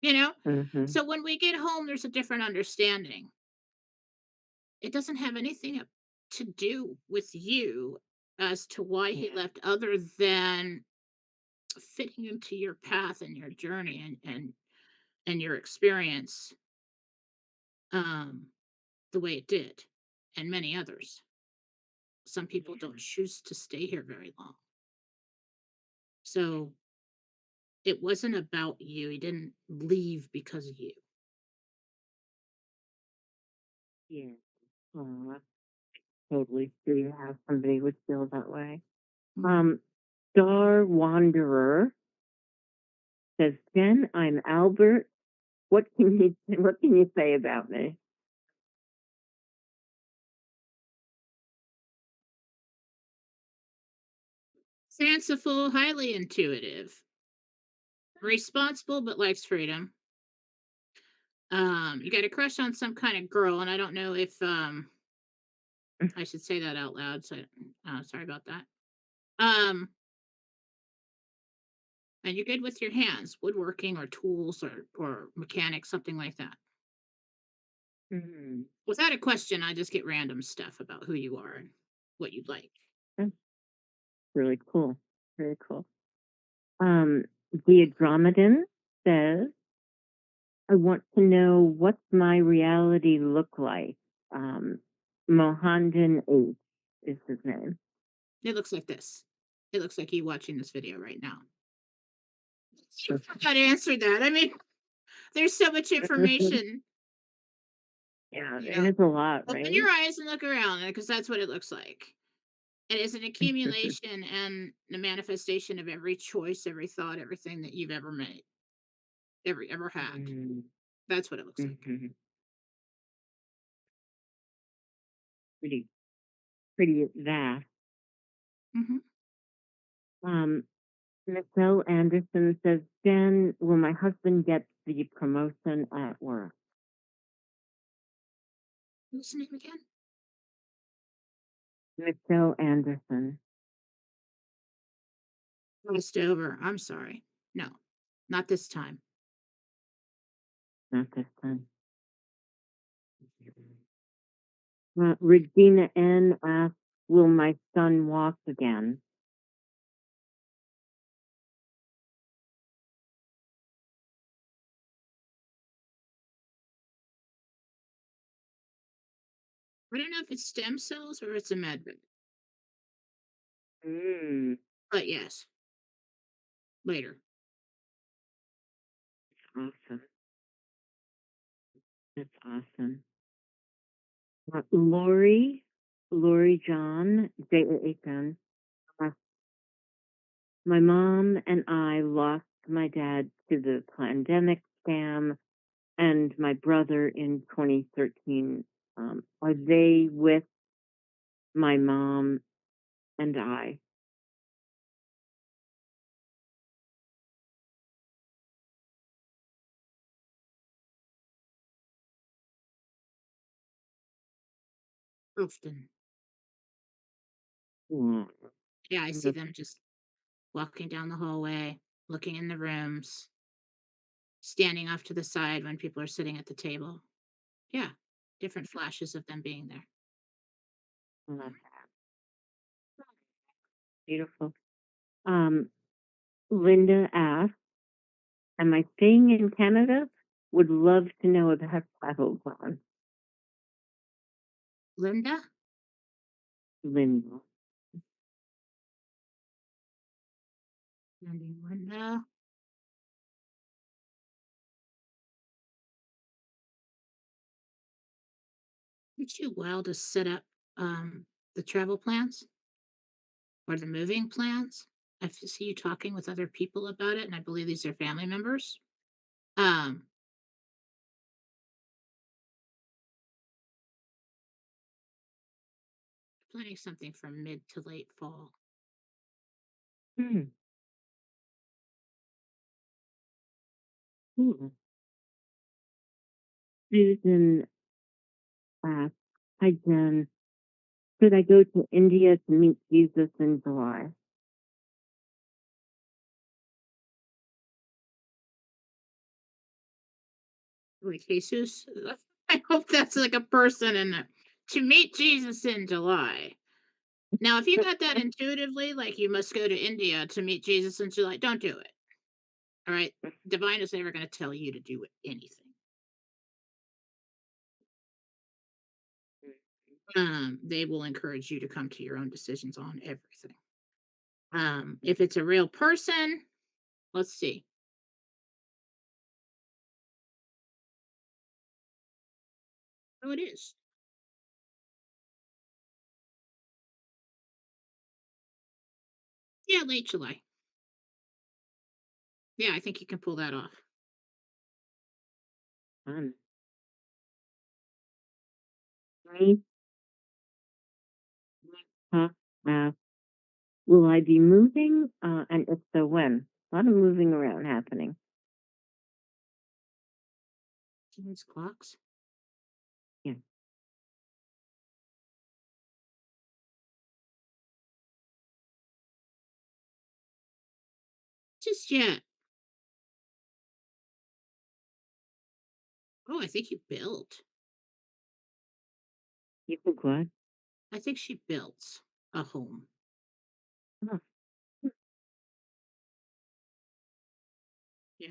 You know? Mm-hmm. So when we get home, there's a different understanding. It doesn't have anything to do with you as to why he left, other than fitting into your path and your journey and your experience, um, the way it did, and many others. Some people don't choose to stay here very long. So it wasn't about you. He didn't leave because of you. Yeah. Oh, I totally see how somebody would feel that way. Mhm. Um, Star Wanderer says, Jen, I'm Albert. What can you say about me? Fanciful, highly intuitive, responsible, but likes freedom. You got a crush on some kind of girl, and I don't know if I should say that out loud. So, sorry about that. Um, and you're good with your hands, woodworking or tools or mechanics, something like that. Mm, Without a question, I just get random stuff about who you are and what you like. that's really cool. Very cool. The Andromedan says, I want to know what's my reality look like. Mohandan H is his name. It looks like this. It looks like you watching this video right now. Sure. How to answer that? I mean, there's so much information. Yeah, You it know, is a lot, open right? your eyes and look around, because that's what it looks like. It is an accumulation and the manifestation of every choice, every thought, everything that you've ever made, ever had. Mm, That's what it looks like. mhm. Pretty, pretty vast. Hmm. Um, Michelle Anderson says, Jen, will my husband get the promotion at work? What's the name again? Michelle Anderson. Passed over. I'm sorry. No, not this time. Not this time. Regina N asks, will my son walk again? I don't know if it's stem cells or it's a med bed, Mm, but yes, later. awesome. That's awesome. Lori John, J-A-H-N. Uh, my mom and I lost my dad to the pandemic scam and my brother in 2013. Are they with my mom and I? Often. Mm, Yeah, I see that's them just walking down the hallway, looking in the rooms, standing off to the side when people are sitting at the table. Yeah, different flashes of them being there. uh, beautiful. Um, Linda asks, am I staying in Canada? Would love to know about travel plans. Linda? Linda. Linda. You're too well to set up the travel plans or the moving plans. I see you talking with other people about it, and I believe these are family members. Um, Planning something for mid to late fall. Hmm. Cool. Susan asked, "Hi Jen, should I go to India to meet Jesus in July?" Like Jesus. I hope that's like a person in the to meet Jesus in July. Now, if you got that intuitively, like you must go to India to meet Jesus in July, don't do it. All right. Divine is never going to tell you to do anything. They will encourage you to come to your own decisions on everything. If it's a real person, let's see. Oh, it is. Yeah, late July. Yeah, I think you can pull that off. Fun. Right? Huh? Uh, will I be moving? And if so, when? A lot of moving around happening. These clocks. Yeah. Just yet. Oh, I think you built. You think what? I think she built a home. Oh, Yeah.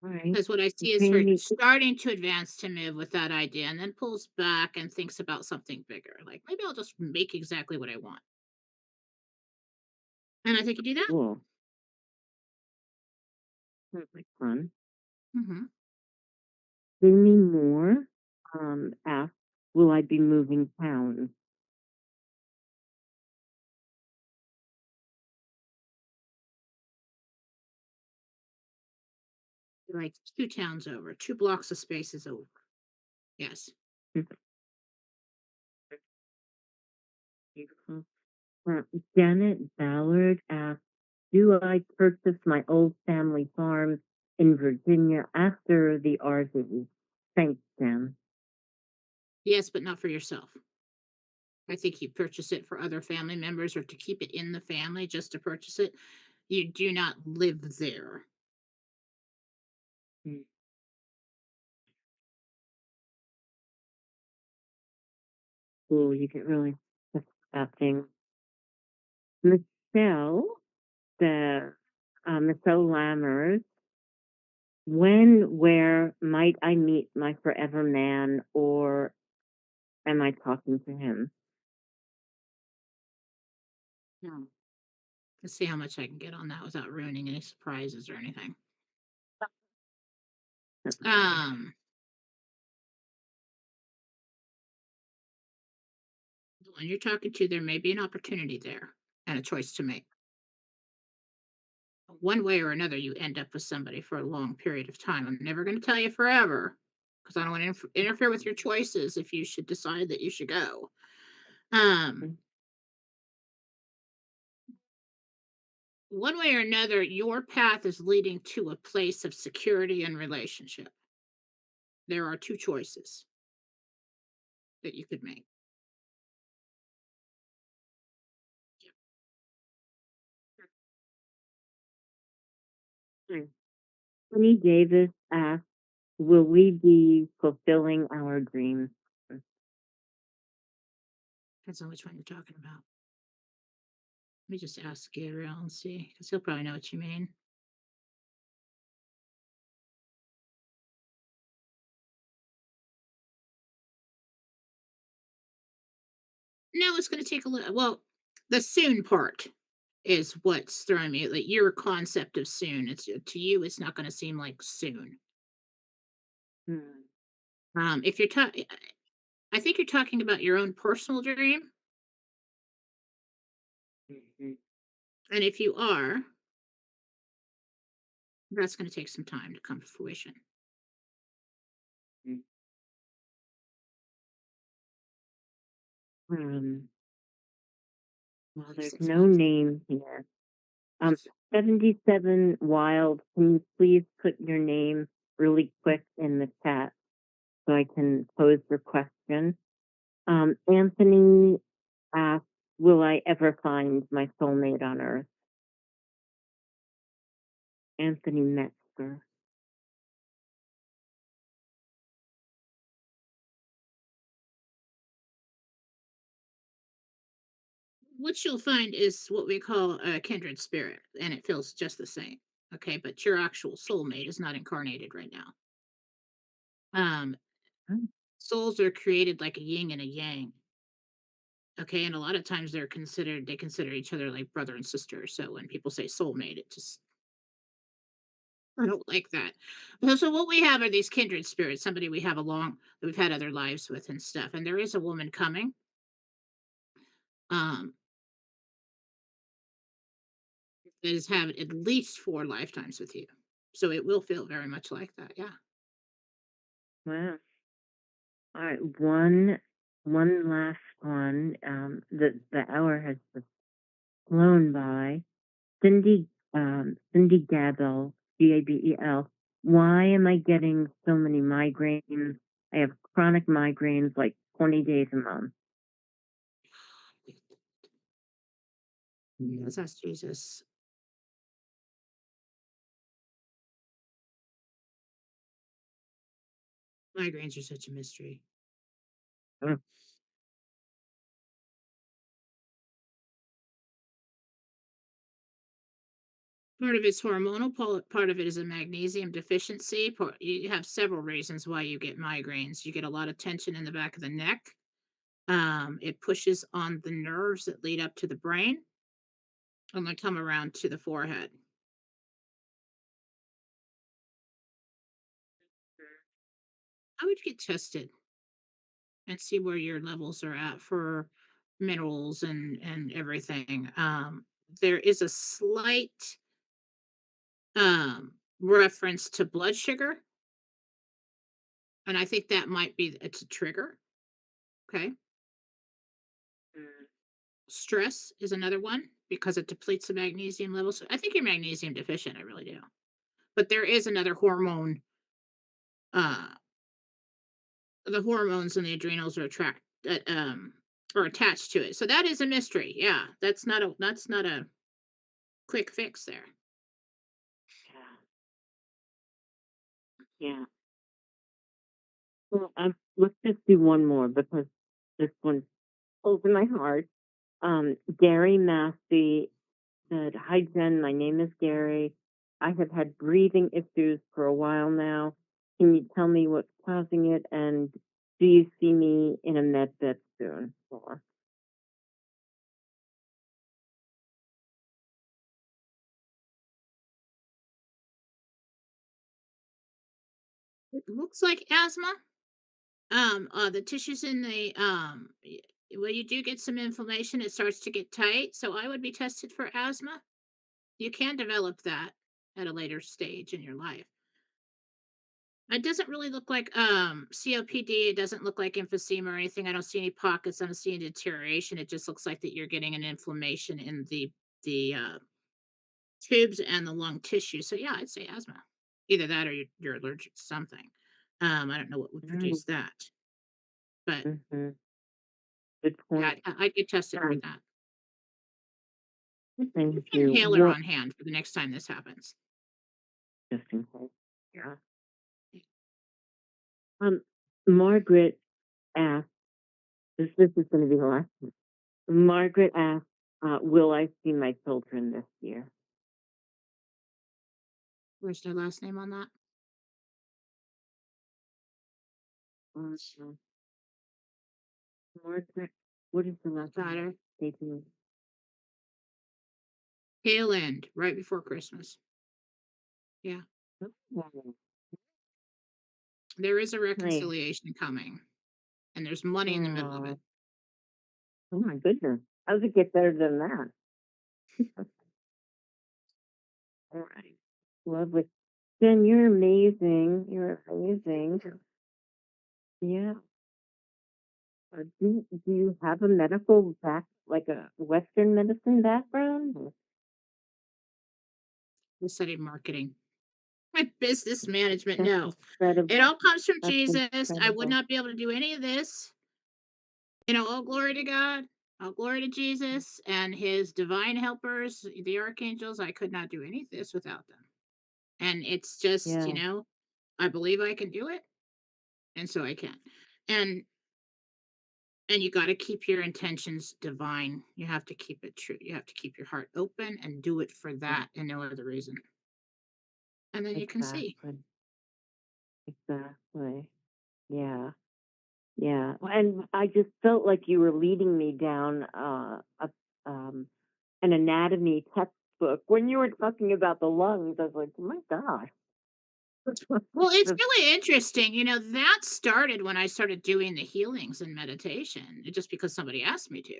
all right. Because what I see is her Bring me. starting to advance to move with that idea and then pulls back and thinks about something bigger. Like, maybe I'll just make exactly what I want. And I think you do that. Cool. Sounds like fun. Hmm. Bring me more. Ask, will I be moving towns? Like 2 towns over, 2 blocks of spaces over. Yes. Beautiful. Janet Ballard asked, do I purchase my old family farm in Virginia after the RV? Thanks, Jen. Yes, but not for yourself. I think you purchase it for other family members or to keep it in the family just to purchase it. You do not live there. Mm. Cool, you get really specific about things. Michelle, the Michelle Lammers, when, where might I meet my forever man, or am I talking to him? No. Let's see how much I can get on that without ruining any surprises or anything. Um, the one you're talking to, there may be an opportunity there and a choice to make. One way or another, you end up with somebody for a long period of time. I'm never going to tell you forever because I don't want to interfere with your choices if you should decide that you should go. Um, One way or another, your path is leading to a place of security and relationship. There are two choices that you could make. Tony Davis asked, will we be fulfilling our dreams? Depends on which one you're talking about. Let me just ask Gabriel and see, because he'll probably know what you mean. No, it's going to take a little. Well, the soon part is what's throwing me. Like your concept of soon, it's to you, it's not going to seem like soon. Hmm. If you're talking, I think you're talking about your own personal dream, Mhm. and if you are, that's going to take some time to come to fruition. Mhm. Um, well, there's Six no months. name here. Um, 77 Wild, can you please put your name really quick in the chat so I can pose the question? Anthony asks, will I ever find my soulmate on Earth? Anthony Metzger. What you'll find is what we call a kindred spirit, and it feels just the same. Okay, but your actual soulmate is not incarnated right now. Um, Oh, Souls are created like a yin and a yang. Okay, and a lot of times they consider each other like brother and sister. So when people say soulmate, it just I don't like that. So what we have are these kindred spirits, somebody we have along that we've had other lives with and stuff. And there is a woman coming. Um, that has had at least 4 lifetimes with you. So it will feel very much like that, yeah. wow. All right, one last one. The hour has just flown by. Cindy Gabel, Gabel. Why am I getting so many migraines? I have chronic migraines like 20 days a month. Let's ask Jesus. Migraines are such a mystery. Mm, Part of it's hormonal, part of it is a magnesium deficiency. You have several reasons why you get migraines. You get a lot of tension in the back of the neck. It pushes on the nerves that lead up to the brain and they come around to the forehead. I would get tested and see where your levels are at for minerals and everything. There is a slight reference to blood sugar, and I think that might be it's a trigger. Okay, mm, stress is another one because it depletes the magnesium levels. I think you're magnesium deficient. I really do. But there is another hormone. Uh, the hormones and the adrenals are attached to it. So that is a mystery. Yeah, that's not a quick fix there. yeah, yeah. Well, let's just do one more because this one pulls in my heart. Gary Massey said, "Hi Jen, my name is Gary. I have had breathing issues for a while now. Can you tell me what's causing it, and do you see me in a med bed soon?" Or, It looks like asthma. The tissues in the when you do get some inflammation, it starts to get tight. So I would be tested for asthma. You can develop that at a later stage in your life. It doesn't really look like COPD. It doesn't look like emphysema or anything. I don't see any pockets. I don't see any deterioration. It just looks like that you're getting an inflammation in the tubes and the lung tissue. So yeah, I'd say asthma. Either that or you're allergic to something. I don't know what would produce that, but mm-hmm, good yeah, point. I'd get tested for Um, that. thank Keep an you. inhaler What? on hand for the next time this happens. Just in case. Yeah. Um, Margaret asked. This is going to be the last one. Margaret asked, "Will I see my children this year?" Where's their last name on that? Uh, Margaret, what is the last name? Daughter. Stacy. Tail end, right before Christmas. Yeah. Oh, There is a nice. reconciliation coming, and there's money in the middle of it. Oh, oh my goodness. How does it get better than that? All right. Lovely. Jen, you're amazing. You're amazing. Yeah. Do you have a medical like a Western medicine background? I studied marketing. My business management, That's no. It incredible. all comes from That's Jesus. I would incredible. not be able to do any of this. All glory to God. All glory to Jesus and his divine helpers, the archangels. I could not do any of this without them. And it's just, Yeah, I believe I can do it, and so I can. And and you got to keep your intentions divine. You have to keep it true. You have to keep your heart open and do it for yeah, that and no other reason. And then you can see. exactly. Exactly. Yeah. Yeah. And I just felt like you were leading me down um an anatomy textbook when you were talking about the lungs. I was like, oh my gosh. Well, it's That's- really interesting. That started when I started doing the healings and meditation, just because somebody asked me to.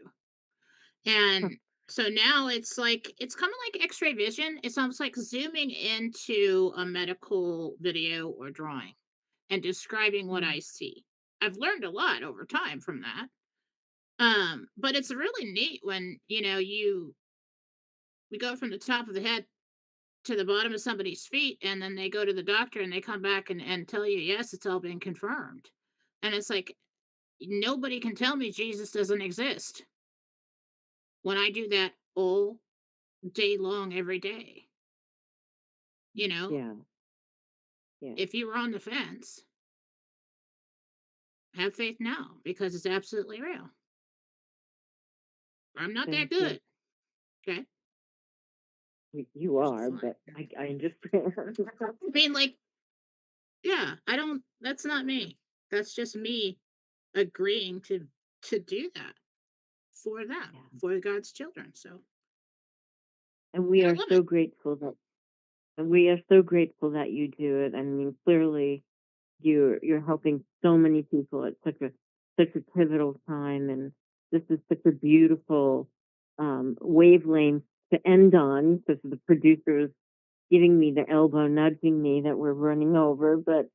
And so now it's kind of like X-ray vision. It's almost like zooming into a medical video or drawing and describing what I see. I've learned a lot over time from that. But it's really neat when, we go from the top of the head to the bottom of somebody's feet, and then they go to the doctor and they come back and tell you, yes, it's all been confirmed. And it's like, nobody can tell me Jesus doesn't exist when I do that all day long, every day. You know, yeah. Yeah. if you were on the fence, have faith now because it's absolutely real. I'm not that Thank you. good. Okay. You There's a are, fly. but I understand. I mean, like, yeah, I don't, that's not me. That's just me agreeing to do that for them, Yeah. for God's children. So, And we and I are love so it. grateful that and we are so grateful that you do it. I mean, clearly you're helping so many people at such a pivotal time, and this is such a beautiful wavelength to end on because the producers giving me the elbow, nudging me that we're running over. But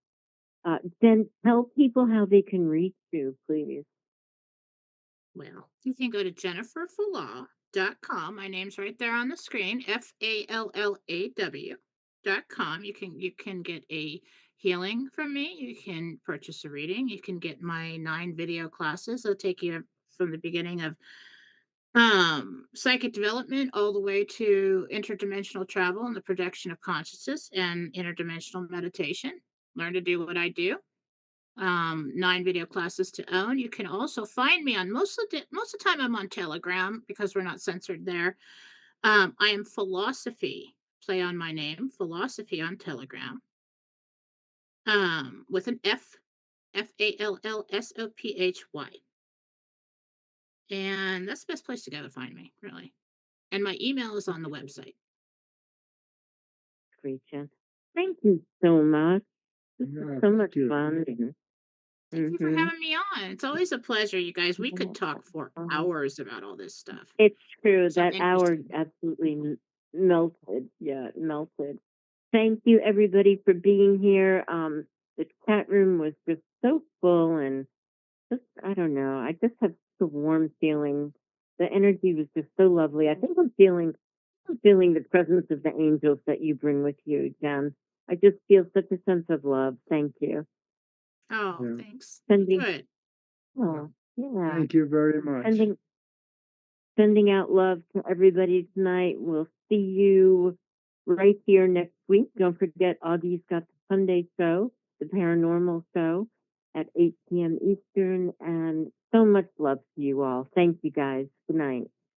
then tell people how they can reach you, please. Well, you can go to jenniferfallaw.com. My name's right there on the screen, Fallaw.com. You can get a healing from me. You can purchase a reading. You can get my 9 video classes. They'll take you from the beginning of psychic development all the way to interdimensional travel and the projection of consciousness and interdimensional meditation. Learn to do what I do. 9 video classes to own. You can also find me on most of the time I'm on Telegram because we're not censored there. I am Philosophy, play on my name, Philosophy on Telegram. With an Fallsophy. And that's the best place to go to find me, really. And my email is on the website. Great, Jen. Thank you so much. This is Yeah, so thank much you. fun. Thank you for Mm-hmm. having me on. It's always a pleasure, you guys. We could talk for hours about all this stuff. It's true. So That hour interesting. absolutely melted. Yeah, it melted. Thank you, everybody, for being here. The chat room was just so full, and just, I don't know. I just have such a warm feeling. The energy was just so lovely. I think I'm feeling the presence of the angels that you bring with you, Jen. I just feel such a sense of love. Thank you. Oh, Yeah. thanks. Sending, Good. oh, yeah. Thank you very much. Sending Sending out love to everybody tonight. We'll see you right here next week. Don't forget, Augie's got the Sunday show, the paranormal show at 8 p.m. Eastern. And so much love to you all. Thank you guys. Good night.